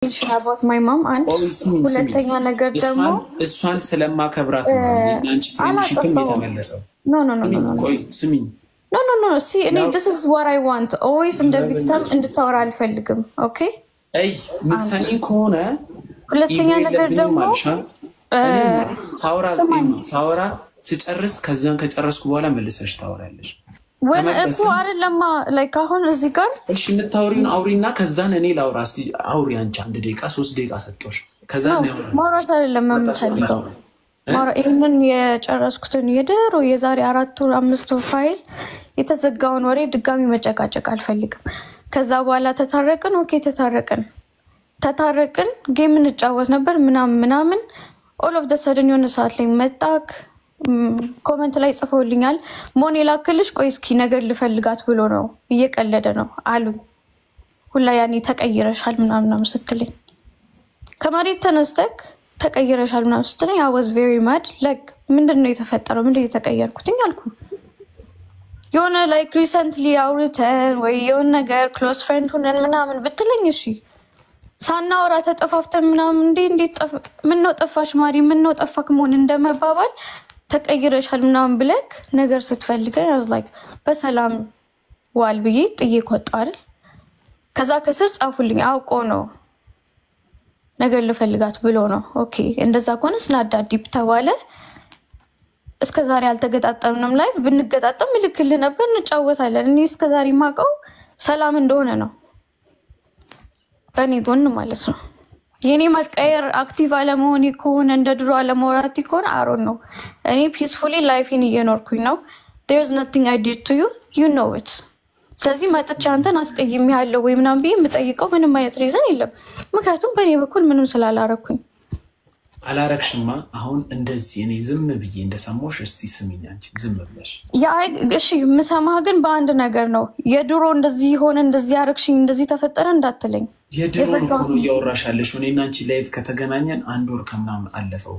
about my mom and ሁለተኛ ነገር ደግሞ እሷን ስለማከብራት ነው አንቺ ፍሬንድሺፕም የተመለሰው no ቆይ ስሚኝ no see this is what I want always in the victim እንድታወራ አልፈልግም okay አይ ምትሰሚኝ ከሆነ ሁለተኛ ነገር ደግሞ ሳውራ ሲጨርስ ከዛን ከጨረስኩ በኋላ መልሰሽ ታወራለሽ when እኮ አይደለማ like አሁን እዚህ ጋር እሺ እንታውሪን አውሪና ከዛን እኔ ላውራ እስቲ አውሪ አንቺ 1 ደቂቃ 3 ደቂቃ ሰጥቶሽ ከዛን ነው ማውራት አይደለም የምፈልገው ይሄንን የጨረስኩትን የደሮ የዛሬ 4 ወር 5 ወር ፋይል የተዘጋውን ወሬ ድጋሚ መጨቃጨቅ አልፈልግም ከዛ በኋላ ተታረቅን ኦኬ ተታረቅን ጌም እንጫወት ነበር ምናምን all of the sudden የሆነ ሰዓት ላይ መጣክ ኮሜንት ላይ ጽፈውልኛል ሞኔ ላክልሽ ቆይ እስኪ ነገር ልፈልጋት ብሎ ነው እየቀለደ ነው አሉ ሁላ ያኔ ተቀይረሻል ምናምን ስትልኝ ከመሬት ተነስተክ ተቀይረሻል ምናምን ስትልኝ I was very mad like ምንድነው የተፈጠረው ምንድነው የተቀየርኩትኝ አልኩ የሆነ like recently አውርተን ወይ የሆነ ነገር close friend ሆነን ምናምን ብትልኝ እሺ ሳናወራ ተጠፋፍተን ምናምን እንዴት ምነው ጠፋሽ ማሪ ምነው ጠፋክ ሞን እንደመባባል ተቀይረሻል ምናምን ብለክ ነገር ስትፈልገኝ I was like በሰላም ዋል ብዬ ጥዬ ቆጣል ከዛ ከስር ጻፉልኝ አውቆ ነው ነገር ልፈልጋት ብሎ ነው ኦኬ እንደዛ ከሆነ ስላዳዲፕ ተባለ እስከዛሬ አልተገጣጣምንም ላይፍ ብንገጣጣም ልክል ነበር እንጫወታለን እኔ እስከዛሬ ማቀው ሰላም እንደሆነ ነው በኔ ጎን ማለት ነው የኔ መቀየር አክቲቭ አለመሆን ይኮን እንደ ድሮ አለመውራት ይኮን አሮን ነው እኔ peacefully life-ን እየኖርኩኝ ነው there's nothing I did to you know it ስለዚህ መጥቻ አንተን አስቀይም ያለው ወይ ምናምን ብዬ የምጠይቀው ምንም አይነት ሪዝን የለም ምክንያቱም በኔ በኩል ምንም ስላላረኩኝ አላረክሽማ አሁን እንደዚህ እኔ ዝም ብዬ እንደሰማሽ እስቲ ስሚኝ አንቺ ዝም ብለሽ ያ እሺ ምሰማህ ግን በአንድ ነገር ነው የድሮ እንደዚህ ሆነ እንደዚህ አረክሽኝ እንደዚህ ተፈጠረ እንዳትለኝ የድሮ ነው ያወራሻለሽ እኔና አንቺ ላይቭ ከተገናኘን 1 ወር ከምናምን አለፈው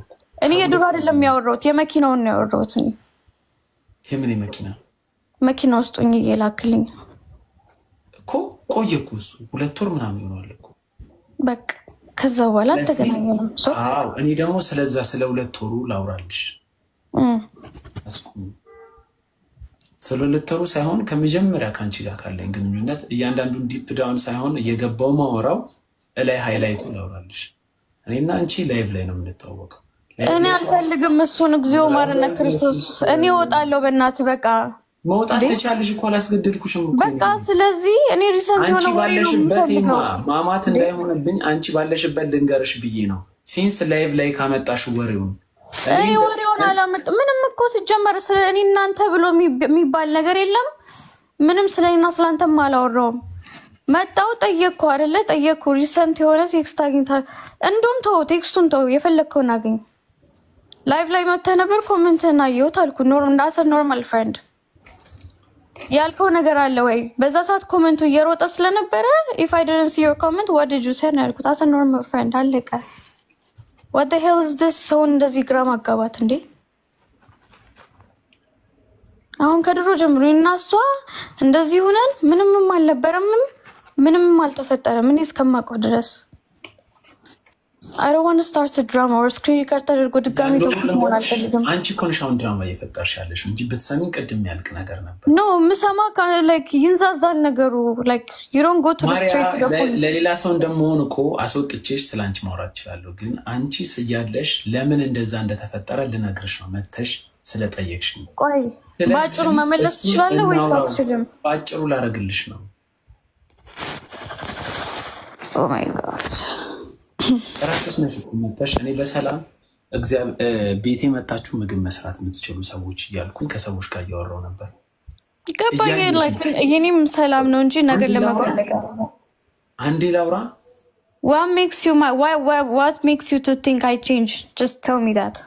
እኔ የድሮ አይደለም ያወራሁት የመኪናውን ነው ያወራሁት እኔ የምን መኪና ውስጥ ሆኜ ይላክልኝ እኮ ቆየኩስ 2 ወር ምናምን ይሆናል እኮ በቃ ከዛ በኋላ ተገናኘን አዎ እኔ ደግሞ ስለዛ ስለ 2 ወሩ ላውራልሽ አስኩኝ ስለ 2 ወሩ ሳይሆን ከመጀመሪያ ካንቺ ጋር ካለኝ ግንኙነት እያንዳንዱን ዲፕ ዳውን ሳይሆን እየገባው ማወራው ላይ ሃይላይት ላውራልሽ እኔና አንቺ ላይቭ ላይ ነው የምንተዋወቀው እኔ አልፈልግም እሱን እግዚኦ ማረነ ክርስቶስ እኔ ወጣለሁ በእናት በቃ መውጣት ተቻለሽ እኮ አላስገደድኩሽም እኮ በቃ ስለዚህ እኔ ሪሰንት ሆነ ባለሽበት ማማት እንዳይሆንብኝ አንቺ ባለሽበት ልንገርሽ ብዬ ነው ሲንስ ላይቭ ላይ ካመጣሽ ወሬውን እኔ ወሬውን አላመጣ ምንም እኮ ሲጀመር ስለኔ እናንተ ብሎ የሚባል ነገር የለም ምንም ስለኔና ስላንተም አላወራውም መጣው ጠየቅኩ አይደለ ጠየቅኩ ሪሰንት የሆነ ቴክስት አግኝታል እንደውም ተው ቴክስቱን ተው የፈለከውን አግኝ ላይቭ ላይ መጣ ነበር ኮሜንት እና ይወት አልኩ ኖርማል ፍሬንድ ያልከው ነገር አለ ወይ በዛ ሰዓት ኮሜንቱ እየሮጠ ስለነበረ if I didn't see your comment what did you say ያልኩት as a normal friend አለቀ what the hell is this so እንደዚህ ግራም አጋባት እንዴ አሁን ከድሮ ጀምሮ እናሷ እንደዚህ ሆነን ምንም አልነበረም ምንም አልተፈጠረም እኔ እስከማቀው ድረስ I don't want to start a drama or screen record ተደርጎ ድጋሚ ተቆሞን አልፈልግም አንቺ ኮንሻውን ድራማ እየፈጠርሽ ያለሽ እንጂ ብትሰሚኝ ቀድም ያልቅ ነገር ነበር no ምሰማ like ይንዛዛል ነገሩ like you don't go to the straight to the point ለሌላ ሰው እንደምሆን እኮ አስወጥቼሽ ስላንቺ ማውራት ይችላልው ግን አንቺ ስያለሽ ለምን እንደዛ እንደተፈጠረ ልነግርሽ ነው መተሽ ስለጠየቅሽኝ ቆይ ባጭሩ መመለስ ትችላለህ ወይስ አትችልም ባጭሩ ላረግልሽ ነው oh my god ራስሽ ነሽ መጣሽ እኔ በሰላም እግዚአብሔር ቤቴ መጣችሁ ምግብ መስራት የምትችሉ ሰዎች ይያልኩኝ ከሰዎች ጋር ያወራው ነበር ገባኝ like የኔም ሰላም ነው እንጂ ነገር ለማፈለግ አንዴ ላውራ what makes you to think I change just tell me that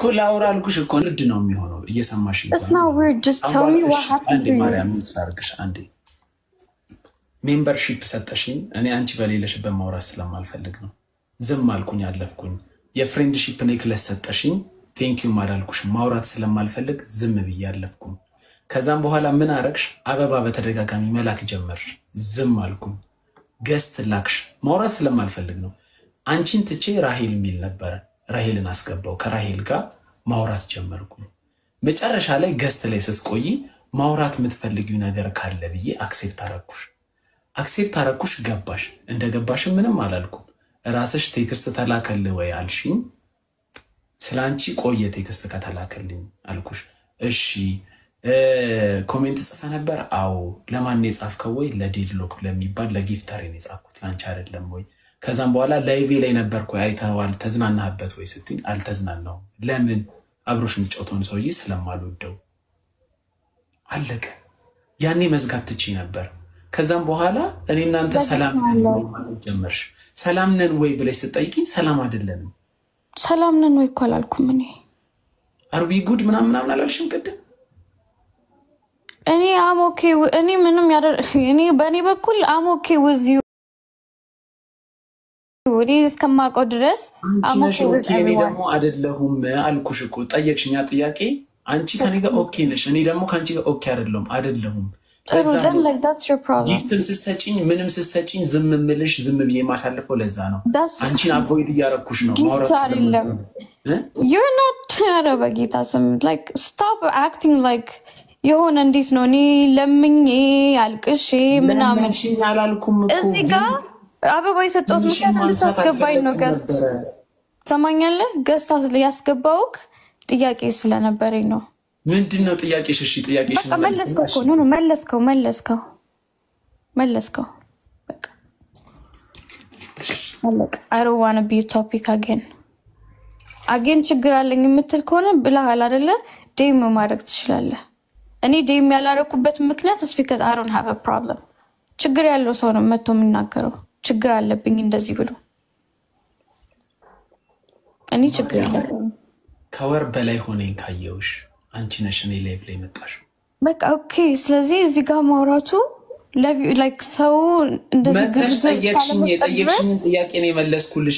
ኮላውራ አልኩሽ እኮ ልድ ነው የሚሆነው እየሰማሽ ነው It's not weird just tell me what happened አንዴ ማርያም ይስላርግሽ አንዴ ሜምበርሺፕ ሰጠሽኝ እኔ አንቺ በሌለሽበት ማውራት ስለማልፈልግ ነው ዝም አልኩኝ አለፍኩኝ የፍሬንድሺፕ ኔክለስ ሰጠሽኝ ቴንክ ዩ ማዳልኩሽ ማውራት ስለማልፈልግ ዝም ብዬ አለፍኩኝ ከዛም በኋላ ምን አረክሽ አበባ በተደጋጋሚ መላክ ጀመርሽ ዝም አልኩኝ ገስት ላክሽ ማውራት ስለማልፈልግ ነው አንቺን ትቼ ራሄል ሚል ነበር ራሄልን አስገባው ከራሄል ጋር ማውራት ጀመርኩ መጨረሻ ላይ ገስት ላይ ስትቆይ ማውራት የምትፈልጊው ነገር ካለ ብዬ አክሴፕት አረኩሽ ገባሽ እንደገባሽ ምንም አላልኩም ራስሽ ቴክስት ተላከለ ወይ አልሽኝ ስላንቺ ቆየ ቴክስት ከተላከልኝ አልኩሽ እሺ ኮሜንት ጽፈ ነበር አው ለማን ነው የጻፍከው ወይ ለዲድሎክ ለሚባል ለጊፍተር ነው የጻፍኩት ላንቺ አይደለም ወይ ከዛም በኋላ ላይቭ ላይ ነበርኩ አይተዋል ተዝናናህበት ወይ ስትኝ አልተዝናናው ለምን አብሮሽ ምጫውቶን ሰውዬ ስለማልወደው አለቀ ያኔ መዝጋት ትቺ ነበር ከዛም በኋላ እኔ እናንተ ሰላም ነን ማለት ጀመርሽ ሰላም ነን ወይ ብለሽ ስጠይቂኝ ሰላም አይደለንም ሰላም ነን ወይ ኮላልኩም እኔ አርቢ ጉድ ምናምን አላልሽም ቅድም እኔ አሞኬ እኔ ምንም እኔ በእኔ በኩል አሞኬ ወዚ ወዲ እስከማቆ ድረስ አሞኬ ወዚ ደግሞ አይደለሁም አልኩሽ እኮ ጠየቅሽኛ ጥያቄ አንቺ ከኔ ጋር ኦኬ ነሽ እኔ ደግሞ ካንቺ ጋር ኦኬ አይደለም then like that's your problem ጊፍትም ስሰጪኝ ምንም ስሰጪኝ ዝም ምልሽ ዝም ብዬ ማሳለፈው ለዛ ነው አንቺን አቮይድ ያረኩሽ ነው ማውራት አይደለም you're not አረበጊታ ስም like stop acting like የሆነ እንዴት ነው እኔ ለምኜ አልቅሼ ምናምን አላልኩም እኮ እዚህ ጋር አበባ የሰጠሁት ምክንያት አስገባኝ ነው ገስት ሰማኛለህ ገስት ያስገባውክ ጥያቄ ስለነበረኝ ነው ምንድነው ጥያቄሽ እሺ ጥያቄሽ ነው መለስከው እኮ ነው መለስከው በቃ አለቀ I don't want to be a topic again ችግር አለኝ የምትል ከሆነ ብለሃል አይደለ ዴም ማድረግ ትችላለህ እኔ ዴም ያላረኩበት ምክንያት because I don't have a problem ችግር ያለው ሰው ነው መጥቶ የሚናገረው ችግር አለብኝ እንደዚህ ብሎ እኔ ችግር አለብኝ ከወር በላይ ሆነኝ ካየውሽ አንቺ ነሽ እኔ ላይቭ ላይ መጣሽ በቃ ኦኬ ስለዚህ እዚህ ጋር ማውራቱ like ሰው እንደዚህ ጠየቅሽኝ ጥያቄ ነው የመለስኩልሽ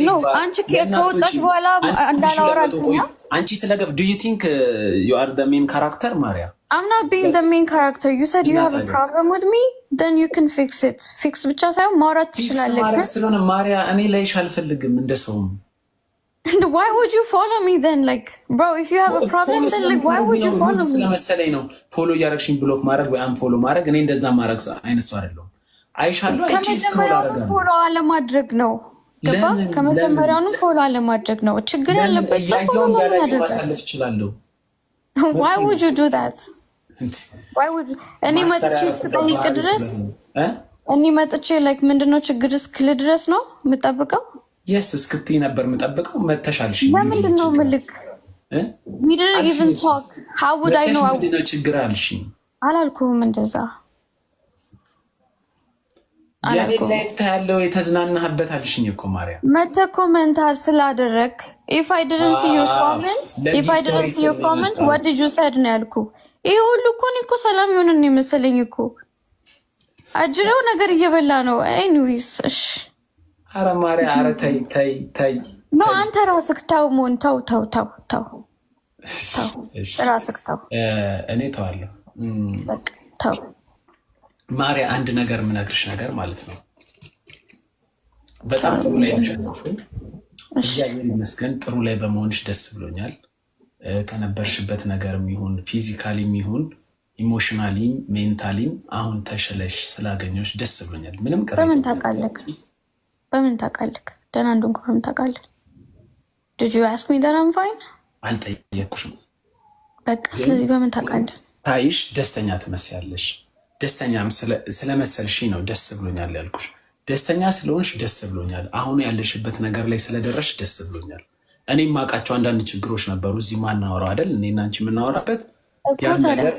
ነው አንቺ ከወጣሽ በኋላ እንዳላወራልኝ አንቺ ስለገብ do you think you are the main character Maria I'm not being the main character you said you have a problem with me then you can fix it fix ብቻ ሳይሆን ማውራት ትችላለህ ግን ስለሆነ ማሪያ እኔ ላይሽ አልፈልግም እንደሰውም And why would you follow me then like bro if you have a problem then like why would you follow me ስለመሰለኝ ነው ፎሎ ያረክሽኝ ብሎክ ማድረግ ወይ አን ፎሎ ማድረግ እኔ እንደዛ ማድረግ አይነት ሰው አይደለም አይሻለሁ አይቺ ስክሮል አደረጋለሁ ፎሎ አለማድረግ ነው ገባ ከመጀመሪያው ፎሎ አለማድረግ ነው ችግር ያለበት ሰው ፎሎ ማሳለፍ ይችላል why would you do that why would እኔ መጥቼ ስጠይቅ ድረስ እኔ መጥቼ like ምንድነው ችግር እስክል ድረስ ነው የምጠብቀው yes እስክቲ ነበር የምጠብቀው መተሻልሽ ምንድነው መልክ we didn't even talk how would I know ምንድነው ችግር አልሽኝ አላልኩም እንደዛ ያኔ ላይፍ ታያለው የተዝናናህበት አልሽኝ እኮ ማርያም መተ ኮሜንት ስላደረክ if I didn't see your comment what did you said ነው ያልኩ ይሄ ሁሉ እኮ ነው ሰላም ይሆነን ይመስለኝ እኮ አጅረው ነገር እየበላ ነው anyways እሺ አረ ማርያ አረ ታይ ነው አንተ ራስክ ታው ሞን ታው ራስክ ታው እኔ ታዋለሁ ታው ማርያ አንድ ነገር ምነግርሽ ነገር ማለት ነው በጣም ጥሩ ላይ ነሽ እግዚአብሔር ይመስገን ጥሩ ላይ በመሆንሽ ደስ ብሎኛል ከነበርሽበት ነገርም ይሁን ፊዚካሊም ይሁን ኢሞሽናሊም ሜንታሊም አሁን ተሽለሽ ስላገኘሽ ደስ ብሎኛል ምንም ቀረ በምን ታቃለክ ደና እንደሆንኩ በምን ታቃለክ did you ask me that I'm fine አልጠየቅኩሽም በቃ ስለዚህ በምን ታቃለክ ታይሽ ደስተኛ ትመስያለሽ ደስተኛም ስለመሰልሽ ነው ደስ ብሎኛል ያልኩሽ ደስተኛ ስለሆንሽ ደስ ብሎኛል አሁን ያለሽበት ነገር ላይ ስለደረሽ ደስ ብሎኛል እኔ ማቃቸው አንዳንድ ችግሮች ነበሩ እዚህ ማናወራው አይደል እኔና አንቺ ምናወራበት ያ ነገር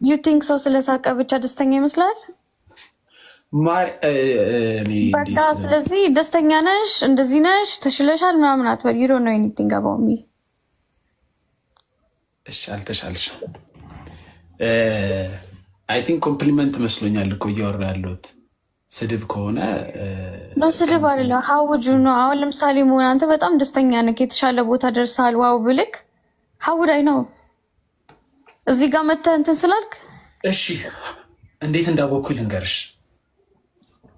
you think so ስለሳቀ ብቻ ደስተኛ ይመስላል በቃ ስለዚህ ደስተኛ ነሽ እንደዚህ ነሽ ተሽለሻል ምናምን አትበል you don't know anything about me እሺ አልተሻልሽ I think compliment መስሎኛል እኮ እያወራ ያለሁት ስድብ ከሆነ ነው ስድብ አይደለም how would you know አሁን ለምሳሌ ሞን አንተ በጣም ደስተኛ ነህ የተሻለ ቦታ ደርሰሃል ዋው ብልክ how would I know እዚህ ጋር መተህ እንትን ስላልክ እሺ እንዴት እንዳወኩኝ ልንገርሽ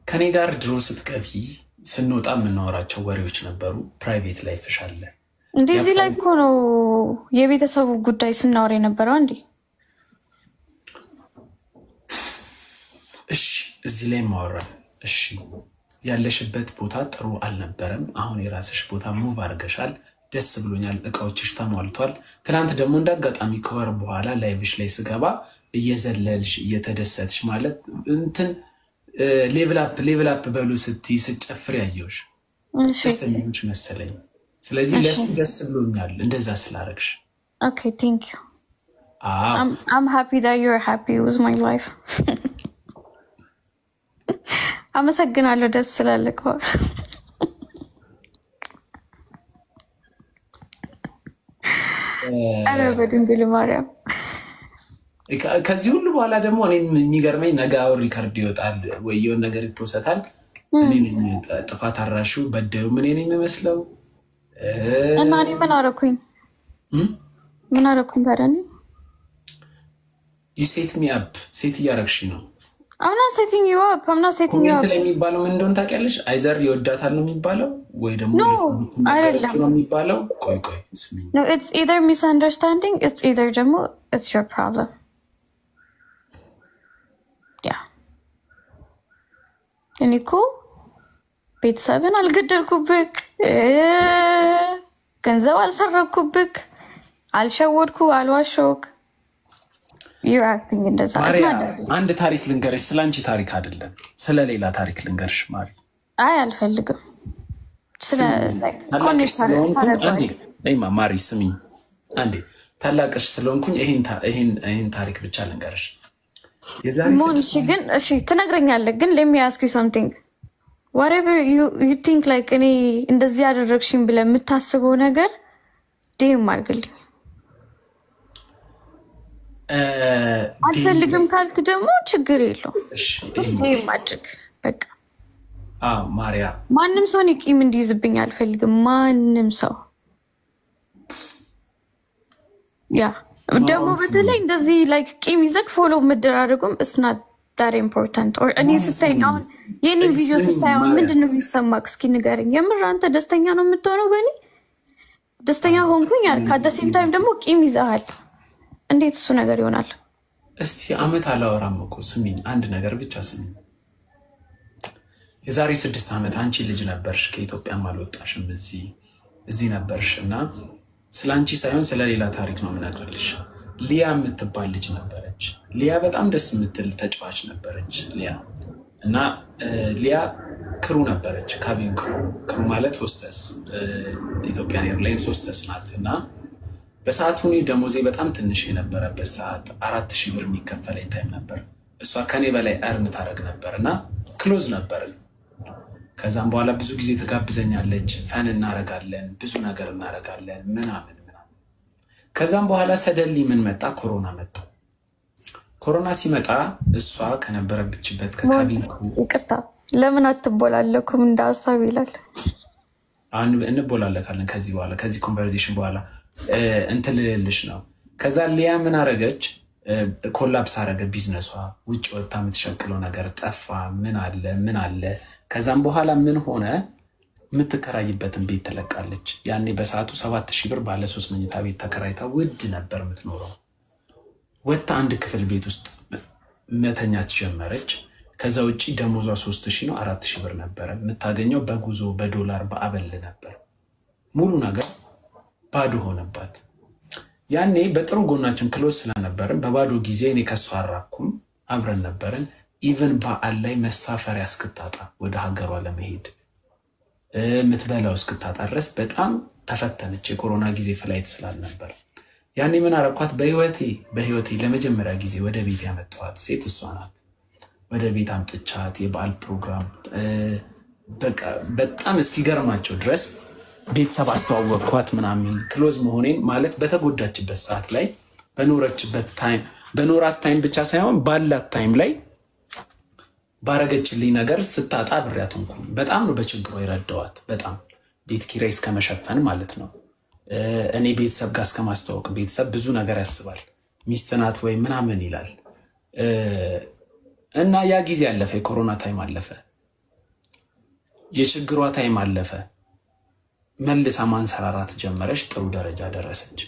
ከኔ ጋር ድሮ ስትገቢ ስንወጣ የምናወራቸው ወሬዎች ነበሩ ፕራይቬት ላይፍሽ አለ እንደዚህ ላይ እኮ ነው የቤተሰቡ ጉዳይ ስናወራ የነበረው እንዴ እሺ እዚህ ላይ ማወራ እሺ ያለሽበት ቦታ ጥሩ አልነበረም አሁን የራስሽ ቦታ ሙቭ አድርገሻል ደስ ብሎኛል እቃዎችሽ ተሟልቷል ትላንት ደግሞ እንዳጋጣሚ ከወር በኋላ ላይቭሽ ላይ ስገባ እየዘለልሽ እየተደሰትሽ ማለት እንትን ሌቭል አፕ በሉ ስትይ ስጨፍር ያየውሽ ደስተኛሽ መሰለኝ ስለዚህ ለሱ ደስ ብሎኛል እንደዛ ስላረግሽ Okay, thank you. I'm happy that you're happy with my life. አመሰግናለሁ ደስ ስላለከ አረ በድንግል ማርያም ከዚህ ሁሉ በኋላ ደግሞ እኔ የሚገርመኝ ነገው ሪከርድ ይወጣል ወይ የሆነ ነገር ይፖሰታል እኔ ጥፋት አራሹ በደው ምን እኔ መስለው እና እኔ ምን አረኩኝ ታዲያ you set me up set ያረክሽ ነው I'm not setting you up. ላይ የሚባለው ምን እንደሆነ ታውቂያለሽ አይዘር ይወዳታል ነው የሚባለው ወይ ደግሞ አይደለም ነው የሚባለው ቆይ ስሚ No, it's either misunderstanding, it's either ደግሞ it's your problem. Yeah. እኔኮ ቤተሰብን አልገደልኩብክ ገንዘብ አልሰረኩብክ አልሸወድኩ አልዋሾክ You're acting in this. አንድ ታሪክ ልንገርሽ ስላንቺ ታሪክ አይደለም ስለሌላ ታሪክ ልንገርሽ ማሪ አይ አልፈልግም ስለ ማሪ ስሚ አንዴ ታላቅሽ ስለሆንኩኝ ይሄን ታሪክ ብቻ ልንገርሽ የዛሬ ሞንሽ ግን እሺ ትነግረኛለህ ግን let me ask you something whatever you think like እኔ እንደዚህ ያደረግሽኝ ብለ የምታስበው ነገር ዴም አድርግልኝ አልፈልግም ካልክ ደግሞ ችግር የለው ይሄ ማድረግ በቃ ማሪያ ማንንም ሰው ንቂም እንዲይዝብኝ አልፈልግም ማንንም ሰው ያ ደግሞ በተለይ እንደዚህ ላይክ ቂም ይዘክ ፎሎ መደራረጉም it's not that important or እኔ ስታይ ነው የኔ ቪዲዮ ስታይ ምንድነው የሚሰማክ እስኪ ንገረኝ የምር አንተ ደስተኛ ነው የምትሆነው በእኔ ደስተኛ ሆንኩኝ አልካ at the same time ደግሞ ቂም ይዘሃል እንዴት እሱ ነገር ይሆናል እስቲ አመት አላወራም እኮ ስሚኝ አንድ ነገር ብቻ ስሚኝ የዛሬ 6 አመት አንቺ ልጅ ነበርሽ ከኢትዮጵያ ማልወጣሽም እዚህ ነበርሽና ስላንቺ ሳይሆን ስለሌላ ታሪክ ነው ምናገርልሽ ሊያ የምትባል ልጅ ነበረች ሊያ በጣም ደስ የምትል ተጫዋች ነበረች ሊያ እና ሊያ ክሩ ነበረች ካቢን ክሩ ማለት ሆስተስ ኢትዮጵያን ኤርላይንስ ሆስተስ ናትና በሰዓቱ ነው ደሞዜ በጣም ትንሽ የነበረበት ሰዓት 4000 ብር የሚከፈለኝ ታይም ነበር እሷ ከኔ በላይ አርን ታረግ ነበርና ክሎዝ ነበር ከዛም በኋላ ብዙ ጊዜ ተጋብዘኛለች ፈን እናረጋለን ብዙ ነገር እናረጋለን ምናምን ከዛም በኋላ ሰደሊ ምን መጣ ኮሮና ሲመጣ እሷ ከነበረችበት ከካቢን ይቅርታ ለምን አትቦላለኩም እንደ ሐሳብ ይላል እንቦላለካለን ከዚህ በኋላ ከዚህ ኮንቨርሴሽን በኋላ እንትልልሽ ነው ከዛ ሊያ ምን አረገች ኮላፕስ አረገ ቢዝነሷ ውጭ ወጣ የምትሸክለው ነገር ጠፋ ምን አለ ከዛም በኋላ ምን ሆነ የምትከራይበትን ቤት ተለቃለች ያኔ በሰዓቱ 7000 ብር ባለ 3 መኝታ ቤት ተከራይታ ውድ ነበር የምትኖረው ወጣ አንድ ክፍል ቤት ውስጥ መተኛት ጀመረች ከዛ ውጪ ደሞዟ 3000 ነው 4000 ብር ነበር የምታገኘው በጉዞ በዶላር በአበል ነበር ሙሉ ነገር ባዶ ሆነባት ያኔ በጥሩ ጎናችን ክሎስ ስለነበርን በባዶ ጊዜ እኔ ከሷ አራኩም አብረን ነበርን ኢቭን በአል ላይ መሳፈሪያ እስክታጣ ወደ ሀገሯ ለመሄድ ምትበላው እስክታጣ ድረስ በጣም ተፈተነች የኮሮና ጊዜ ፍላይት ስላልነበር ያኔ ምን አረኳት በህይወቴ ለመጀመሪያ ጊዜ ወደ ቤት ያመጣኋት ሴት እሷ ናት ወደ ቤት አምጥቻት የበአል ፕሮግራም በቃ በጣም እስኪገርማቸው ድረስ ቤተሰብ አስተዋወቅኳት ምናምን ክሎዝ መሆኔን ማለት በተጎዳችበት ሰዓት ላይ በኖራት ታይም ብቻ ሳይሆን ባላት ታይም ላይ ባረገችልኝ ነገር ስታጣ ብሪያቱን በጣም ነው በችግሯ ይረዳዋት በጣም ቤት ኪራይ እስከመሸፈን ማለት ነው እኔ ቤተሰብ ጋር እስከማስተዋወቅ ቤተሰብ ብዙ ነገር ያስባል ሚስትናት ወይ ምናምን ይላል እና ያ ጊዜ አለፈ የኮሮና ታይም አለፈ የችግሯ ታይም አለፈ መልሳ ማንሰራራት ጀመረች ጥሩ ደረጃ ደረሰች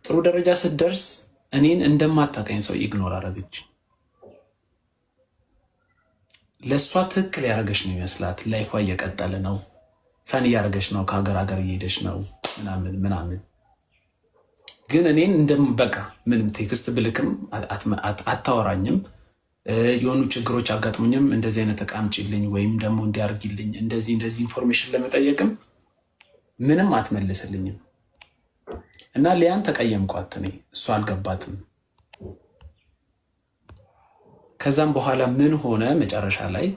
ጥሩ ደረጃ ስትደርስ እኔን እንደማታቀኝ ሰው ኢግኖር አረገች ለሷ ትክክል ያረገሽ ነው ይመስላት ላይፏ እየቀጠለ ነው ፈን ያረገሽ ነው ከሀገር ሀገር እየሄደሽ ነው ምናምን ግን እኔን እንደምበቃ ምንም ቴክስት ብልክም አታወራኝም የሆኑ ችግሮች አጋጥሙኝም እንደዚህ አይነት ተቃምጪልኝ ወይም ደግሞ እንዲያርግልኝ እንደዚህ ኢንፎርሜሽን ለመጠየቅም ምንም አትመልስልኝም እና ሊያን ተቀየምኳት እኔ እሷ አልገባትም ከዛም በኋላ ምን ሆነ መጨረሻ ላይ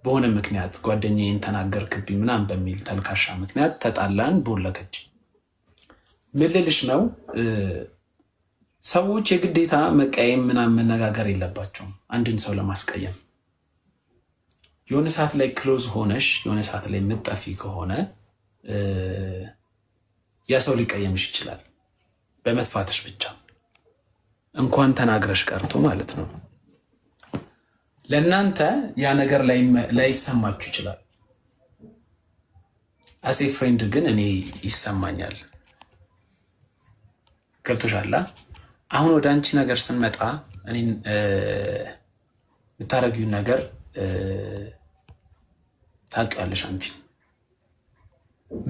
በሆነ ምክንያት ጓደኛዬን ተናገርክብኝ ምናምን በሚል ተልካሻ ምክንያት ተጣላን ቦለከች ምልልሽ ነው ሰዎች የግዴታ መቀየም ምናምን መነጋገር የለባቸውም አንድን ሰው ለማስቀየም የሆነ ሰዓት ላይ ክሎዝ ሆነሽ የሆነ ሰዓት ላይ ምጣፊ ከሆነ ያ ሰው ሊቀየምሽ ይችላል በመጥፋትሽ ብቻ እንኳን ተናግረሽ ቀርቶ ማለት ነው ለእናንተ ያ ነገር ላይ ይሰማችሁ ይችላል አሴ ፍሬንድ ግን እኔ ይሰማኛል ገብቶሻል አሁን ወደ አንቺ ነገር ስንመጣ እኔን ምታረጊው ነገር ታውቂያለሽ አንቺ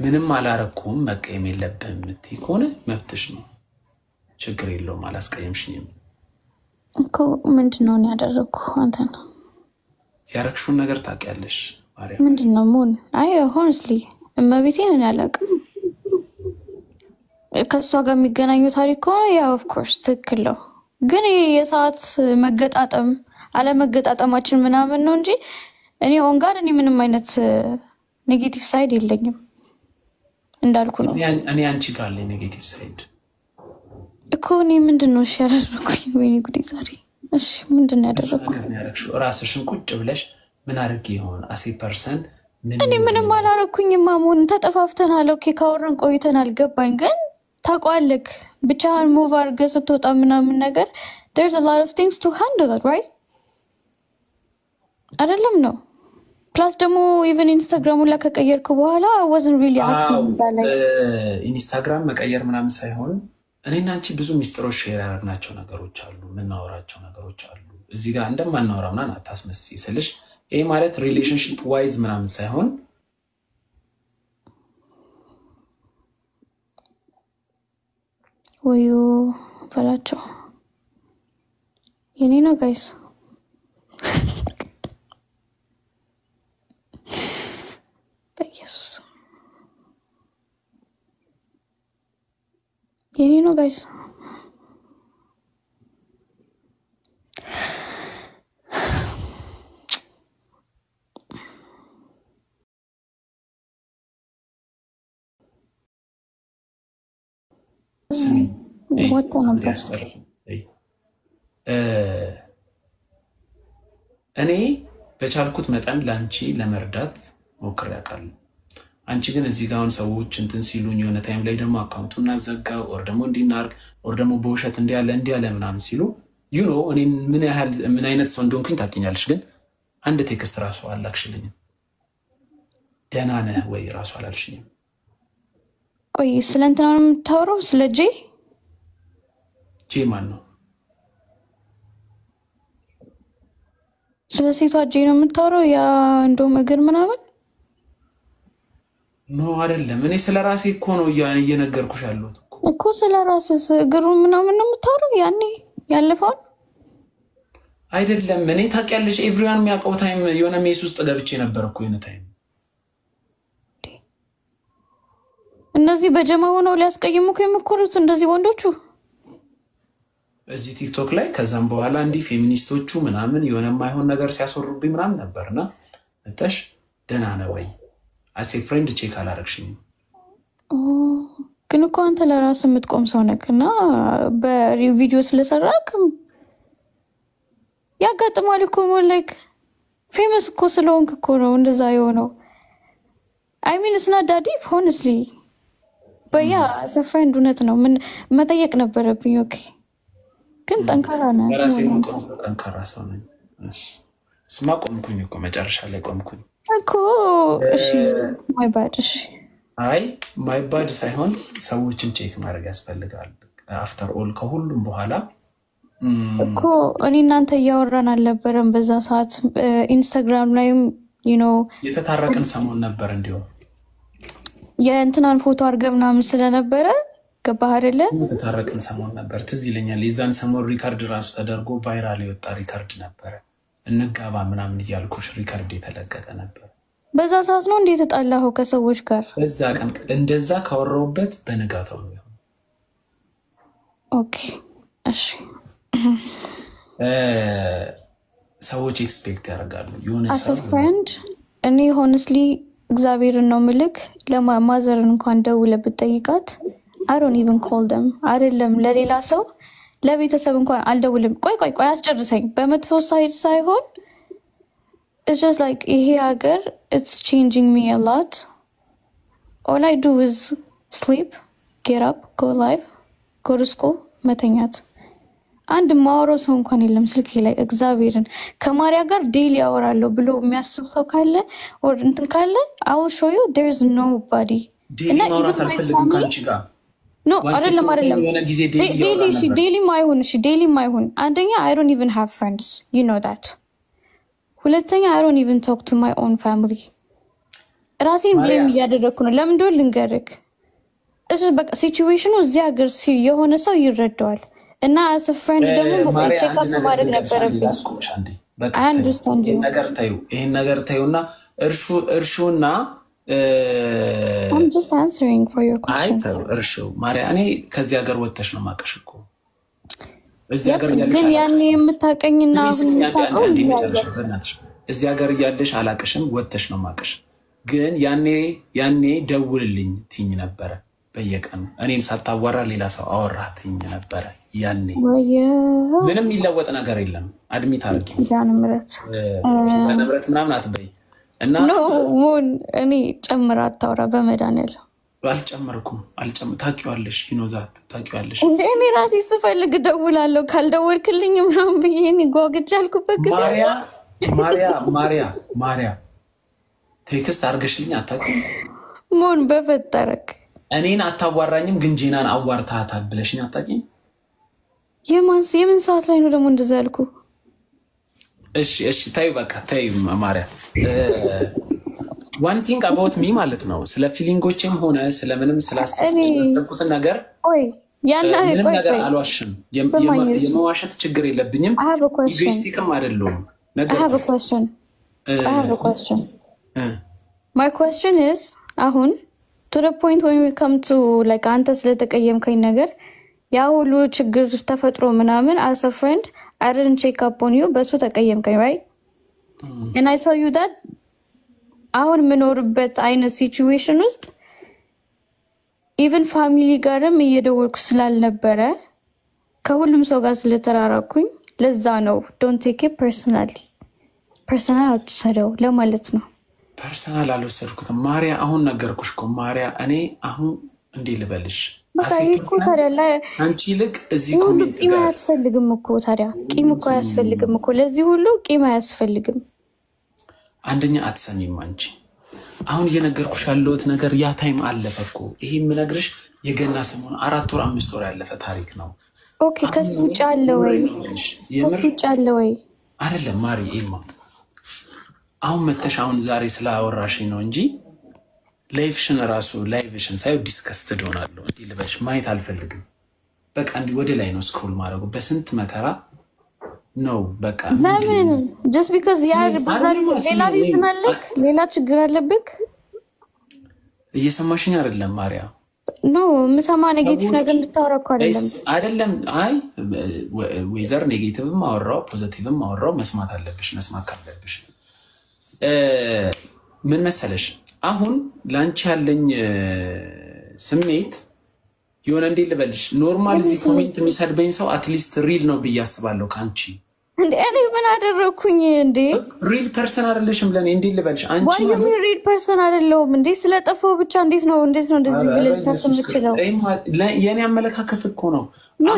ምንም አላረኩም መቀየም የለብህም ምትይ ከሆነ መብትሽ ነው ችግር የለውም አላስቀየምሽኝም እኮ ምንድነው ያደረኩ አንተ ነው ያረክሽውን ነገር ታውቂያለሽ ማርያም ምንድነው ሞን አይ honestly እመቤቴን ያላቅም ከሷ ጋር የሚገናኙ ታሪክ ከሆነ ያ of course ትክክል ነው ግን የሰዓት መገጣጠም አለመገጣጠማችን ምናምን ነው እንጂ እኔ ኦንጋር እኔ ምንም አይነት ኔጌቲቭ ሳይድ የለኝም እንዳልኩ ነው እኔ አንቺ ጋር ላይ ኔጌቲቭ ሳይድ እኮ እኔ ምንድነው ሻረኩኝ ወይኔ ጉዴ ዛሬ እሺ ምንድነው ያደረኩት ራስሽን ቁጭ ብለሽ ምን አርጊ ይሆን አሴ ፐርሰን እኔ ምንም አላረኩኝማ ሞን ተጠፋፍተናል ኦኬ ካወራን ቆይተናል ገባኝ ግን ታቋልክ ብቻህን ሙቭ አድርገህ ስትወጣ ምናምን ነገር there's a lot of things to handle right አይደለም ነው ፕላስ ደግሞ even ኢንስታግራሙን ላይ ከቀየርኩ በኋላ I wasn't really active ላይ ኢንስታግራም መቀየር ምናምን ሳይሆን እኔና አንቺ ብዙ ሚስጥሮች ሼር ያደረግናቸው ነገሮች አሉ ምናወራቸው ነገሮች አሉ እዚህ ጋር እንደማናወራውና አታስመስይ ስልሽ ይሄ ማለት ሪሌሽንሺፕ ዋይዝ ምናምን ሳይሆን ወዮ ፈላቸው የኔ ነው ጋይስ በኢየሱስ የኔ ነው ጋይስ what ነበር እኔ በቻልኩት መጠን ላንቺ ለመርዳት ሞክሬያለሁ አንቺ ግን እዚህ ጋር ሰዎች እንትን ሲሉኝ የሆነ ታይም ላይ ደግሞ አካውንቱን አዘጋው ኦር ደግሞ እንዲናርክ ኦር ደግሞ በውሸት እንዲያለ ምናምን ሲሉ you know እኔ ምን አይነት ሰው እንደሆንኩኝ ታውቂኛለሽ ግን አንድ ቴክስት ራሱ አላክሽልኝ ደህና ነህ ወይ ራሱ አላልሽኝም ቆይ ስለንተና ነው የምታወራው ስለ ጄ ማን ነው ስለ ሴቷ ጄ ነው የምታወራው ያ እንደውም እግር ምናምን ነው አይደለም እኔ ስለ ራሴ እኮ ነው እየነገርኩሽ ያለሁት እኮ ስለ ራስህ እግሩ ምናምን ነው የምታወራው ያኔ ያለፈው አይደለም እኔ ታውቂያለሽ ኤቭሪዋን የሚያውቀው ታይም የሆነ ሜስ ውስጥ ገብቼ ነበር እኮ የሆነ ታይም እነዚህ በጀማ ሆነው ሊያስቀይሙክ የምኮሩት እንደዚህ ወንዶቹ እዚህ ቲክቶክ ላይ ከዛም በኋላ እንዲ ፌሚኒስቶቹ ምናምን የሆነ ማይሆን ነገር ሲያስወሩብኝ ምናምን ነበርና እንተሽ ደህና ነህ ወይ አሴ ፍሬንድ ቼክ አላረግሽኝ ግን እኮ አንተ ለራስህ የምትቆም ሰው ነህና በቪዲዮ ስለሰራክ ያጋጥማል እኮ ላይክ ፌመስ እኮ ስለሆንክ እኮ ነው እንደዛ የሆነው I mean it's not that deep honestly but yeah as a friend እውነት ነው ምን መጠየቅ ነበረብኝ ኦኬ ግን ጠንካራ ነህ ለራሴ የምቆም ጠንካራ ሰው ነኝ ስማ ቆምኩኝ እኮ መጨረሻ ላይ ቆምኩኝ እኮ እሺ ማይ ባድ እሺ አይ ማይ ባድ ሳይሆን ሰዎችን ቼክ ማድረግ ያስፈልጋል አፍተር ኦል ከሁሉም በኋላ እኮ እኔ እናንተ ያወራን አልነበረም በዛ ሰዓት ኢንስታግራም ላይም you know የተታረቀን ሰሞን ነበር እንዲው የእንትናን ፎቶ አርገምና ስለነበረ ገባህ አይደለ የተታረቀን ሰሞን ነበር ትዝ ይለኛል የዛን ሰሞን ሪካርድ ራሱ ተደርጎ ቫይራል የወጣ ሪካርድ ነበር እንጋባ ምናምን ይያልኩሽ ሪካርድ የተለቀቀ ነበር በዛ ሰዓት ነው እንዴ ተጣላው ከሰዎች ጋር በዛ ቀን እንደዛ ካወራውበት በነጋታው ነው ኦኬ እሺ ሰዎች ኤክስፔክት ያደርጋሉ የሆነ ሰው ፍሬንድ እኔ honestly እግዚአብሔርን ነው ምልክ ለማዘርን እንኳን ደውለ ብትጠይቃት I don't even call them አይደለም ለሌላ ሰው ለቤተሰብ እንኳን አልደውልም ቆይ አስጨርሰኝ በመጥፎ ሳይድ ሳይሆን it's just like ይሄ ሀገር it's changing me a lot all I do is sleep get up go live go to school መተኛት አንድ ማውሮ ሰው እንኳን የለም ስልኬ ላይ እግዚአብሔርን ከማሪያ ጋር ዴሊ ያወራለሁ ብሎ የሚያስብ ሰው ካለ or እንትን ካለ I will show you there's nobody ዴሊ ማውራት አልፈልግም ካንቺ ጋር no አይደለም ዴሊ ማይሆን አንደኛ I don't even have friends you know that ሁለተኛ I don't even talk to my own family ራሴን ብሌም እያደረኩ ነው ለምን እንደው ልንገርክ እሺ በቃ ሲቹዌሽኑ እዚያ ሀገር የሆነ ሰው ይረዳዋል እና as a friend ደግሞ በጣም ቼክ አፕ ማድረግ ነበረብኝ በቃ ይሄን ነገር ታዩና እርሹና I'm just answering for your question እርሹ ማሪያ እኔ ከዚህ ሀገር ወጥተሽ ነው ማቀሽኩ እዚህ ሀገር ያለሽ ግን ያኔ የምታቀኝና እዚህ ሀገር ያለሽ አላቀሽም ወጥተሽ ነው ማቀሽ ግን ያኔ ደውልልኝ ትኝ ነበር በየቀኑ እኔን ሳታዋራ ሌላ ሰው አወራትኝ ነበር ያኔ ምንም ይለወጥ ነገር የለም አድሚት አርጊ ንብረት ምናምን አትበይ እና ኖ ሞን እኔ ጨምራ አታውራ በመዳንያለ አልጨመርኩም ታቂዋለሽ ይኖዛት ታቂዋለሽ እኔ ራሴ ስፈልግ ደውላለሁ ካልደወልክልኝ ምናምን በየኔ ጓግጫልኩበት ጊዜ ማሪያ ቴክስት አርገሽልኝ አታውቂም ሞን በፈጠረክ እኔን አታዋራኝም ግን ጂናን አዋርታታል ብለሽኝ አታውቂም የምን ሰዓት ላይ ነው ደግሞ እንደዛ ያልኩ እሺ ታዩ በቃ ታዩ ማሪያ one thing about me ማለት ነው ስለ ፊሊንጎቼም ሆነ ስለምንም ስላሰብኩት ነገር ያና ነገር አልዋሽም የመዋሸት ችግር የለብኝም ኢጎይስቲክም አይደለም ነገር I have a question my question is አሁን to the point when we come to like አንተ ስለተቀየምከኝ ነገር ያ ሁሉ ችግር ተፈጥሮ ምናምን as a friend I didn't check up on you በሱ ተቀየምከኝ right and I tell you that አሁን ምኖርበት አይነት ሲቹዌሽን ውስጥ even family ጋርም እየደወልኩ ስላልነበረ ከሁሉም ሰው ጋር ስለተራራኩኝ ለዛ ነው don't take it personal አትሰደው ለማለት ነው ፐርሰናል አልወሰድኩትም ማሪያ አሁን ነገርኩሽኮ ማሪያ እኔ አሁን እንዴ ልበልሽ አንቺ ልክ እዚህ ኮሜንት ጋር ያስፈልግም እኮ ታዲያ ቂም እኮ ያስፈልግም እኮ ለዚህ ሁሉ ቂም ያስፈልግም አንደኛ አትሰሚም አንቺ አሁን እየነገርኩሽ ያለውት ነገር ያ ታይም አለፈኮ ይሄ ምነግርሽ የገና ሰሞን 4 ወር 5 ወር ያለፈ ታሪክ ነው ኦኬ ከሱ ውጭ አለ ወይ አይደለም ማሪ ኢማ አሁን መተሽ አሁን ዛሬ ስላወራሽኝ ነው እንጂ ላይቭሽን ሳይው ዲስከስትድ ሆናለሁ እንዴ ልበሽ ማየት አልፈልግም በቃ እንዲ ወደ ላይ ነው ስክሮል ማድረጉ በስንት መከራ ነው በቃ ለምን just because ያር ባዛሪ ሌላ ሪዝን አለክ ሌላ ችግር አለብክ እየሰማሽኝ አይደለም ማሪያ ኖ ምሰማ ኔጌቲቭ ነገር እንድታወራኩ አይደለም አይ ዌዘር ኔጌቲቭም አወራው ፖዚቲቭም አወራው መስማት ካለብሽ ምን መሰለሽ አሁን ላንቺ ያለኝ ስሜት የሆነ እንዴ ልበልሽ ኖርማል እዚ ኮሜንት የሚሰድበኝ ሰው አትሊስት ሪል ነው በያስባለሁ ካንቺ እንዴ እኔ ምን አደረኩኝ እንዴ ሪል ፐርሰን አይደለሽም ለኔ እንዴ ልበልሽ አንቺ ማለት ወይ ሪል ፐርሰን አይደለም እንዴ ስለጠፋው ብቻ እንዴት ነው እንደዚህ ብለህ ታስምችለው የኔ አመለካከት እኮ ነው ነው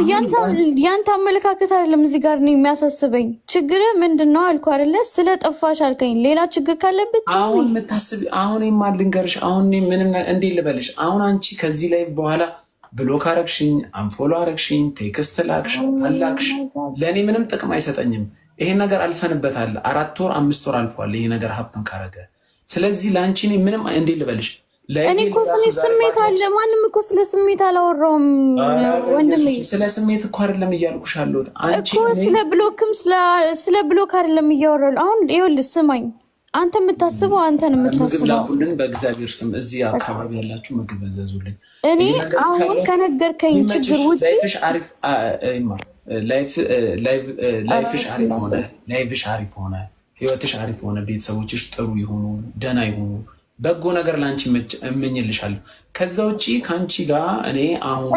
ያንተ አመለካከት አይደለም እዚህ ጋር ነው የሚያሳስበኝ ችግር ምንድነው አልኩ አይደለ ስለጠፋሽ አልከኝ ሌላ ችግር ካለበት አሁን መታስብ አሁን የማልንገርሽ አሁን ምንም እንዴ ልበልሽ አሁን አንቺ ከዚህ ላይቭ በኋላ ብሎክ አረግሽኝ አንፎሎ አረግሽኝ ቴክስት ላክሽ አላክሽ ለኔ ምንም ጥቅም አይሰጠኝም ይሄ ነገር አልፈንበታል 4 ወር 5 ወር አልፏል ይሄ ነገር ሀፕን ካረገ ስለዚህ ላንቺ ምንም እንዴ ልበልሽ እኔ እኮ ስሜት አለ ማንንም እኮ ስለ ስሜት አላወራውም ወንድሜ ስለ ስሜት እኮ አይደለም እያልኩሽ አለሁት አንቺ እኮ ስለ ብሎክ አይደለም እያወራው አሁን ይኸውልህ ስማኝ አንተ የምታስበው አንተን የምታስበው ሁሉን በእግዚአብሔር ስም እዚህ አካባቢ ያላችሁ ምግብ ዘዙልኝ እኔ አሁን ከነገርከኝ ችግር ውጪ ላይፍሽ አሪፍ ላይፍሽ አሪፍ ሆነ ህይወትሽ አሪፍ ሆነ ቤተሰቦችሽ ጥሩ ይሁኑ ደና ይሁኑ በጎ ነገር ላንቺ እመኝልሻለሁ ከዛ ውጪ ካንቺ ጋር እኔ አሁን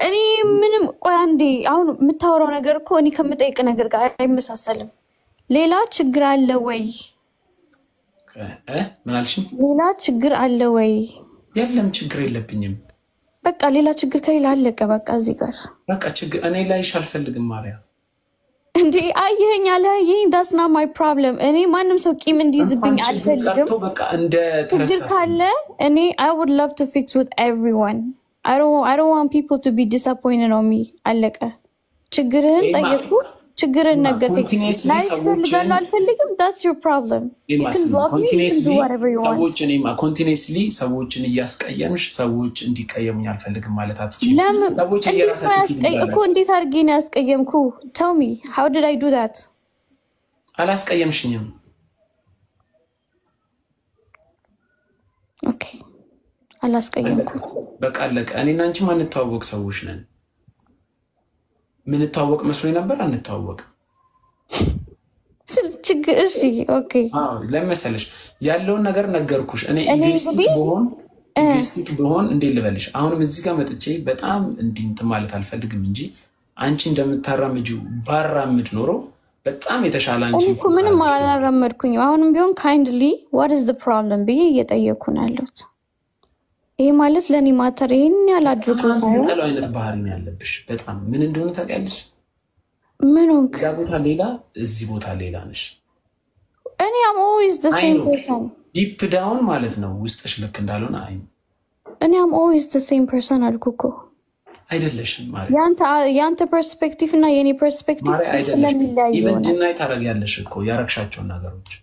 እኔ ምንም ቆይ አንዴ አሁን የምታወራው ነገር እኮ እኔ ከምጠይቅ ነገር ጋር አይመሳሰልም ሌላ ችግር አለ ወይ ምን አልሽኝ ሌላ ችግር አለ ወይ የለም ችግር የለብኝም በቃ ሌላ ችግር ከሌላ አለቀ በቃ እዚህ ጋር በቃ ችግር እኔ ላይሽ አልፈልግም ማርያ እንዴ አየኸኝ አላየኝ that's not my problem እኔ ማንንም ሰው ቂም እንዲዝብኝ አልፈልግም በቃ እንደ ተረሳስ ካለ እኔ I would love to fix with everyone I don't want people to be disappointed on me አለቀ ችግርህን ጠየቁ ችግርን ነገርከኝ ላይ ፈልጋለሁ አልፈልግም that's your problem you can block me you can do whatever you want ሰዎችን continuously ሰዎችን እያስቀየምሽ ሰዎች እንዲቀየሙኝ አልፈልግም ማለት አትችልም ሰዎች እየራሳቸው እኮ እንዴት አድርጌ ነው ያስቀየምኩ tell me how did I do that አላስቀየምሽኝም okay አላስቀየምኩ በቃ አለቀ እኔና አንቺ ማን ተዋወቅ ሰዎች ነን ምን ተዋወቅ መስሎኝ ነበር አንተዋወቅ ችግር እሺ ኦኬ ለምሳሌ ያለውን ነገር ነገርኩሽ እኔ ኢንቨስቲክ በሆን እንዴ ልበልሽ አሁንም እዚህ ጋር መጥቼ በጣም እንዲንት ማለት አልፈልግም እንጂ አንቺ እንደምታራምጂው ባራምድ ኖሮ በጣም የተሻለ አንቺ እኮ ምንም አላራመድኩኝ አሁንም ቢሆን kindly what is the problem ብዬ እየጠየኩ ነው ያለሁት ይሄ ማለት ለኔ ማተር ይሄን ያላድርጉ ሳይሆን ያለው አይነት ባህሪ ነው ያለብሽ በጣም ምን እንደሆነ ታውቂያለሽ ምን ሆንክ ቦታ ሌላ እዚህ ቦታ ሌላ ነሽ እኔ am always the same person deep down ማለት ነው ውስጥሽ ልክ እንዳልሆነ አይ እኔ am always the same person አልኩኮ አይደለሽም ማለት ያንተ ፐርስፔክቲቭ እና የኔ ፐርስፔክቲቭ ስለሚለያይ ነው even deny ታረጋለሽ እኮ ያረክሻቸው ነገሮች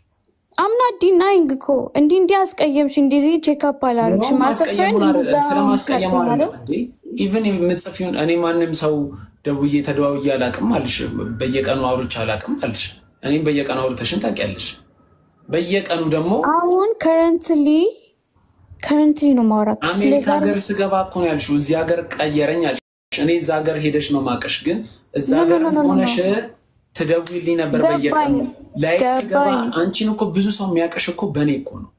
I'm not denying እኮ እንዴ አስቀየምሽ እንደዚህ ቼክ አፕ አላረግሽ ማሰፈን ስለማስቀየም አይደል even የምትጽፊውን እኔ ማንንም ሰው ደውዬ ተደዋውዬ አላቅም አልሽ በየቀኑ አውርቼ አላቅም አልሽ እኔም በየቀኑ አውርተሽን ታውቂያለሽ በየቀኑ ደግሞ አሁን currently ነው ማውራት አሜሪካ ሀገር ስገባ እኮ ነው ያልሽው እዚህ ሀገር ቀየረኝ አልሽ እኔ እዛ ሀገር ሄደሽ ነው ማቀሽ ግን እዛ ሀገር ሆነሽ ተደውይልኝ ነበር በየቀኑ ላይፍ ስገባ አንቺን እኮ ብዙ ሰው የሚያቀሽ እኮ በኔ እኮ ነው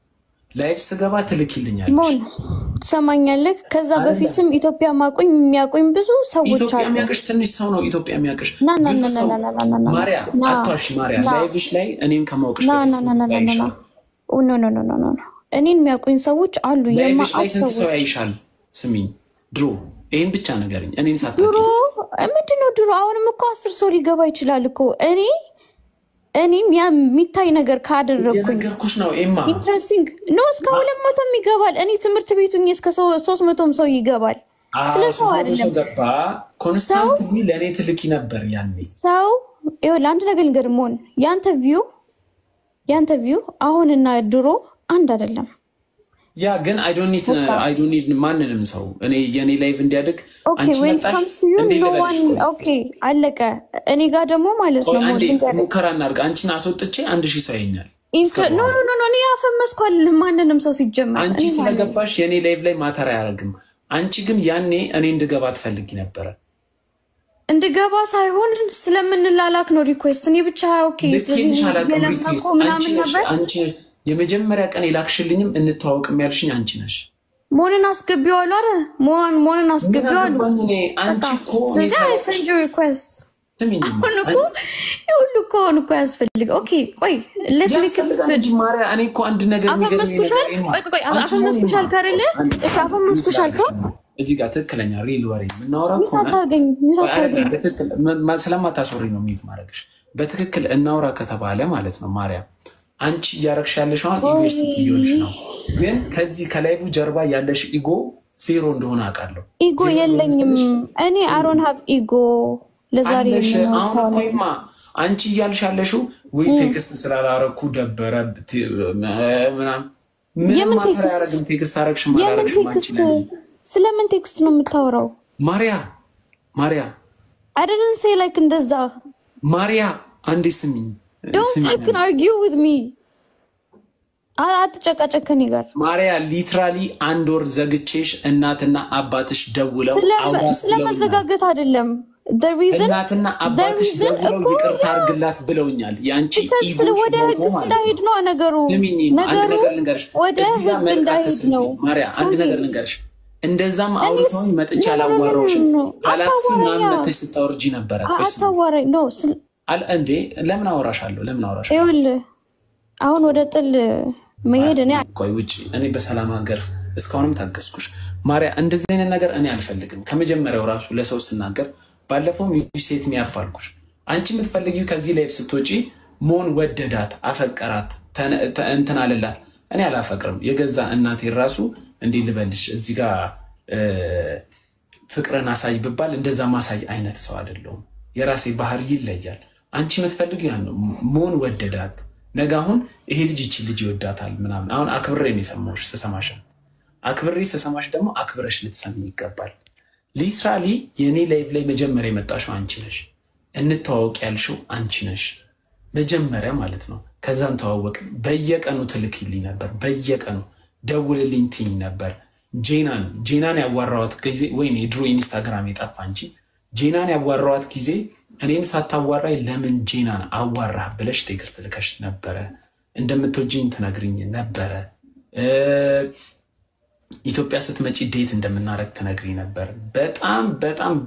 ላይፍ ስገባ ትልኪልኛለሽ ሞን ሰማኛለህ ከዛ በፊትም ኢትዮጵያ ማቆኝ የሚያቆኝ ብዙ ሰዎች አሉ ኢትዮጵያ የሚያቀሽ ትንሽ ሰው ነው ኢትዮጵያ የሚያቀሽ ማርያ አቷሽ ማርያ ላይፍሽ ላይ እኔን ከማውቅሽ ኖ እኔን የሚያቆኝ ሰዎች አሉ የማአሰው ሰው ያይሻል ስሚኝ ድሮ ይሄን ብቻ ነገርኝ እኔን ሳታቂ ድሮ ምንድነው ድሮ አሁንም እኮ 10 ሰው ሊገባ ይችላል እኮ እኔም የሚታይ ነገር ካደረኩኝ ነገርኩሽ ነው ኤማ ኢንትረስቲንግ ነው እስከ 200 ይገባል እኔ ትምርት ቤቱኝ እስከ 300 ሰው ይገባል ስለዚህ አይደለም ገባ ኮንስታንትሊ ለኔ ትልኪ ነበር ያኔ ሰው ለአንድ ነገር ልንገርሞን ያንተ ቪው አሁንና ድሮ አንድ አይደለም ያ ግን I don't need ማንንም ሰው እኔ የኔ ላይቭ እንዲያድግ አንቺ መጣሽ ኦኬ አለቀ እኔ ጋር ደግሞ ማለት ነው ሙከራና አርጋ አንቺን አስወጥቼ 1000 ሰው ያኛል ኖ እኔ አፈመስኳል ማንንም ሰው ሲጀመር አንቺ ስለገባሽ የኔ ላይቭ ላይ ማተር ያረግም አንቺ ግን ያኔ እኔ እንድገባ ትፈልጊ ነበር እንድገባ ሳይሆን ስለምንላላክ ነው ሪኩዌስት እኔ ብቻ ኦኬ ስለዚህ የለምናቆ ምናምን ነበር አንቺ የመጀመሪያ ቀን ይላክሽልኝም እንተዋወቅም ያልሽኝ አንቺ ነሽ ሞንን አስገቢዋለሁ አይደል ሞንን አስገቢዋለሁ አንቺ እኮ ስለዚህ I send you request ሁሉ እኮ እኮ ያስፈልግ ኦኬ ቆይ ለስልክ ማርያ እኔ እኮ አንድ ነገር አፈመስኩሻል ካረለ እሺ አፈመስኩሻል ካ እዚህ ጋር ትክክለኛ ሪል ወሬ እናውራ ከሆነ በትክክል ስለማታስወሪ ነው ሚት ማረግሽ በትክክል እናውራ ከተባለ ማለት ነው ማርያ አንቺ ያረክሽ ያለሽ አሁን ኢጎይስት ቢሆንሽ ነው ግን ከዚህ ከላይቡ ጀርባ ያለሽ ኢጎ ዜሮ እንደሆነ አውቃለሁ ኢጎ የለኝም እኔ አሮን ሃቭ ኢጎ ለዛሬ ነው አሁንማ አንቺ ያልሽ ያለሽው ወይ ቴክስት ስላላረኩ ደበረ ምናም ምን ማተራረግም ቴክስት አረክሽ ማላረክሽ ማንቺ ነው ስለምን ቴክስት ነው የምታወራው ማርያ I didn't say like እንደዛ ማርያ አንዴ ስሚኝ don't fucking argue with me አትጨቃጨከኝ ጋር ማርያ ሊትራሊ አንድ ወር ዘግቼሽ እናትና አባትሽ ደውለው ስለመዘጋገት አይደለም the reason እናትና አባትሽ ደውለው ይቅርታ አርግላት ብለውኛል ያንቺ ኢቭን ወደ ህግ ስለሄድ ነው ነገሩ ወደ ህግ እንዳይሄድ ነው ማርያ አንድ ነገር ልንገርሽ እንደዛም አውርቶኝ መጥቻ አላዋራውሽም ጋላክሲ ምናምን መጥተሽ ስታወርጂ ነበር አታዋራኝ ነው አል እንዴ ለምን አወራሻለሁ ይኸውልህ አሁን ወደ ጥል መሄድ እኔ ቆይ ውጪ እኔ በሰላም ሀገር እስካሁንም ታገስኩሽ ማርያ እንደዚህ አይነት ነገር እኔ አልፈልግም ከመጀመሪያው ራሱ ለሰው ስናገር ባለፈው ሚሴት ሚያፋልኩሽ አንቺ የምትፈልጊው ከዚህ ላይፍ ስትወጪ ሞን ወደዳት አፈቀራት እንትን አለላት እኔ አላፈቅርም የገዛ እናቴ ራሱ እንዴ ልበልሽ እዚህ ጋር ፍቅርን አሳይ ብባል እንደዛ ማሳይ አይነት ሰው አይደለም የራሴ ባህር ይለያል አንቺ የምትፈልጊው ያን ሞን ወደዳት ነጋሁን ይሄ ልጅ ይወዳታል ምናምን አሁን አክብሬ ነው ሰማሽ ስሰማሽ ደግሞ አክብረሽ ልትሰሚ ይገባል ሊትራሊ የኔ ላይቭ ላይ መጀመሪያ የመጣሽው አንቺ ነሽ እንተዋወቅ ያልሽው አንቺ ነሽ መጀመሪያ ማለት ነው ከዛን ተዋወቅ በየቀኑ ትልክልኝ ነበር በየቀኑ ደውልልኝ ትኝ ነበር ጄናን ያዋራዋት ጊዜ ወይኔ ድሮ ኢንስታግራም የጠፋ እንጂ ጄናን ያዋራዋት ጊዜ እኔን ሳታዋራይ ለምን ጄናን አዋራህ ብለሽ ቴክስት ልከሽ ነበር እንደምትወጂኝ ተነግሪኝ ነበር ኢትዮጵያ ስትመጪ ዴት እንደምናረግ ተነግሪ ነበር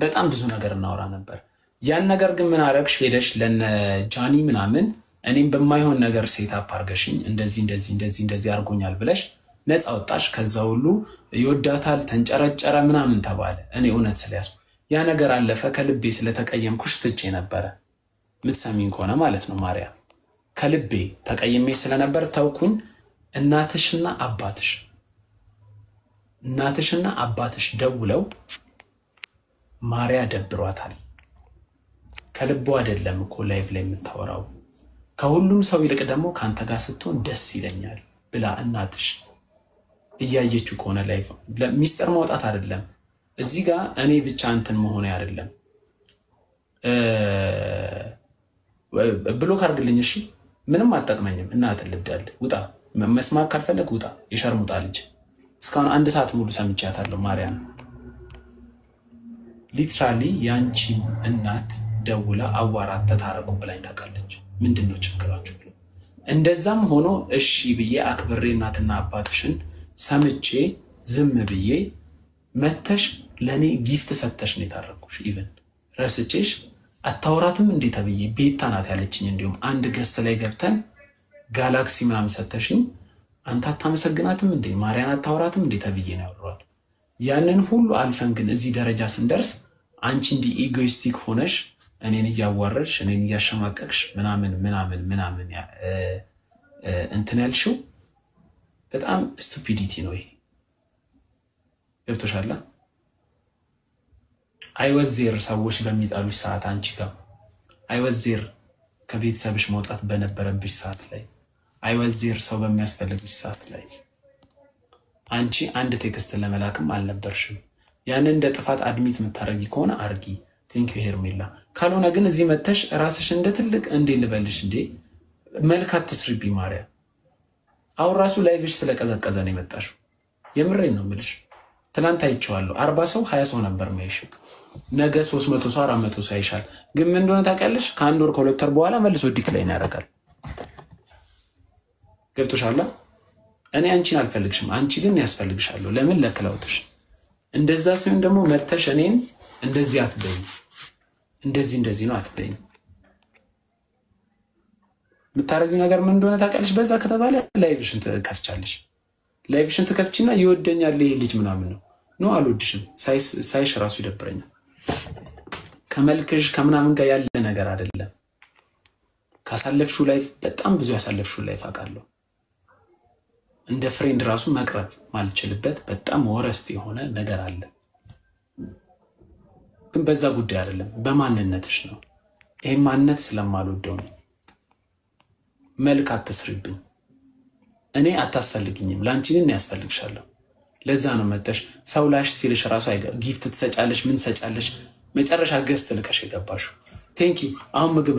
በጣም ብዙ ነገር እናወራ ነበር ያን ነገር ግን ምን አረግሽ ሄደሽ ለነ ጃኒ ምናምን እኔም በማይሆን ነገር ሴት አፕ አርገሽኝ እንደዚህ አርጎኛል ብለሽ ነፃ ወጣሽ ከዛ ሁሉ ይወዳታል ተንጨረጨረ ምናምን ተባለ እኔ እውነት ስለያስኩ ያ ነገር አለፈ ከልቤ ስለተቀየምኩሽ ትቼ ነበር ምትሰሚን ከሆነ ማለት ነው ማርያ ከልቤ ተቀየሜ ስለነበር ተውኩኝ እናትሽና አባትሽ ደውለው ማርያ ደብሯታል ከልቦ አይደለም እኮ ላይቭ ላይ የምታወራው ከሁሉም ሰው ይልቅ ደግሞ ካንተ ጋር ስትሆን ደስ ይለኛል ብላ እናትሽ እያየችው ከሆነ ላይቭ ለሚስጥር ማውጣት አይደለም እዚህ ጋር እኔ ብቻ እንትን መሆን አይደለም ብሎክ አርግልኝ እሺ ምንም አጣጥመኝም እናት ልብዳል ውጣ መስማት ካልፈለግ ውጣ የሸርሙጣ ልጅ እስካሁን አንድ ሰዓት ሙሉ ሰምቻታለሁ ማርያም ሊትራሊ ያንቺ እናት ደውላ አዋራት ተታረቁ ብላኝ ታውቃለች ምንድነው ችግራችሁ ብሎ እንደዛም ሆኖ እሺ ብዬ አክብሬ እናትና አባትሽን ሰምቼ ዝም ብዬ መተሽ ለኔ ጊፍት ሰተሽ ነው ታረቁሽ ኢቭን ረስቼሽ አታውራትም እንዴ ተብዬ ቤታ ናት ያለችኝ እንዲሁም አንድ ገስት ላይ ገብተን ጋላክሲ ምናምን ሰተሽኝ አንተ አታመሰግናትም እንዴ ማርያም አታውራትም እንዴ ተብዬ ነው ያወራሁት ያንን ሁሉ አልፈን ግን እዚህ ደረጃ ስንደርስ አንቺ እንዲ ኢጎይስቲክ ሆነሽ እኔን ያዋረድሽ እኔን ያሸማቀቅሽ ምናምን እንትን ያልሽው በጣም ስቱፒዲቲ ነው ይሄ ገብቶሻል አይወዜር ሰዎች በሚጣሉሽ ሰዓት አንቺ ጋር አይወዜር ከቤተሰብሽ መውጣት በነበረብሽ ሰዓት ላይ አይወዜር ሰው በሚያስፈልግሽ ሰዓት ላይ አንቺ አንድ ቴክስት ለመላክም አልነበርሽም ያንን እንደ ጥፋት አድሚት መታረጊ ከሆነ አርጊ ቴንክ ዩ ሄርሜላ ካልሆነ ግን እዚህ መተሽ ራስሽ እንደ ትልቅ እንዴ ልበልሽ እንዴ መልካት ተስሪቢ ማርያም አው ራሱ ላይቭሽ ስለቀዘቀዘ ነው የመጣሽው የምሬን ነው ምልሽ ትናንት አይቼዋለሁ 40 ሰው 20 ሰው ነበር ማይሽ ነገ 300 ሰው 400 ሰው አይሻል ግን ምን እንደሆነ ታውቂያለሽ ከአንድ ወር ኮሌክተር በኋላ መልሶ ዲክላይን ያደርጋል ገብቶሻል እኔ አንቺን አልፈልግሽም አንቺ ግን ያስፈልግሻለሁ ለምን ለክላውትሽ እንደዛ ሲሆን ደግሞ መተሽ እኔን እንደዚህ አትበይ እንደዚህ ነው አትበይኝ ምታረጊው ነገር ምን እንደሆነ ታውቂያለሽ በዛ ከተባለ ላይቭሽን ትከፍቻለሽ ላይቭሽን ትከፍቺና ይወደኛል ይሄ ልጅ ምናምን ነው አልወድሽም ሳይሽ ራሱ ይደብረኛል ከመልክሽ ከምናምን ጋር ያለ ነገር አይደለም ካሳለፍሽው ላይፍ በጣም ብዙ ያሳለፍሽው ላይፍ አውቃለሁ እንደ ፍሬንድ ራሱ መቅረብ ማልችልበት በጣም ወረስት የሆነ ነገር አለ ግን በዛ ጉዳይ አይደለም በማንነትሽ ነው ይሄ ማንነት ስለማልወደው ነው መልክ አትስሪብኝ እኔ አታስፈልግኝም ላንቺ ግን ያስፈልግሻለሁ ለዛ ነው መተሽ ሰውላሽ ሲልሽ ራሱ ጊፍት ትሰጫለሽ ምን ትሰጫለሽ መጨረሻ ገስት ልቀሽ ይገባሹ ቴንኪ አሁን ምግብ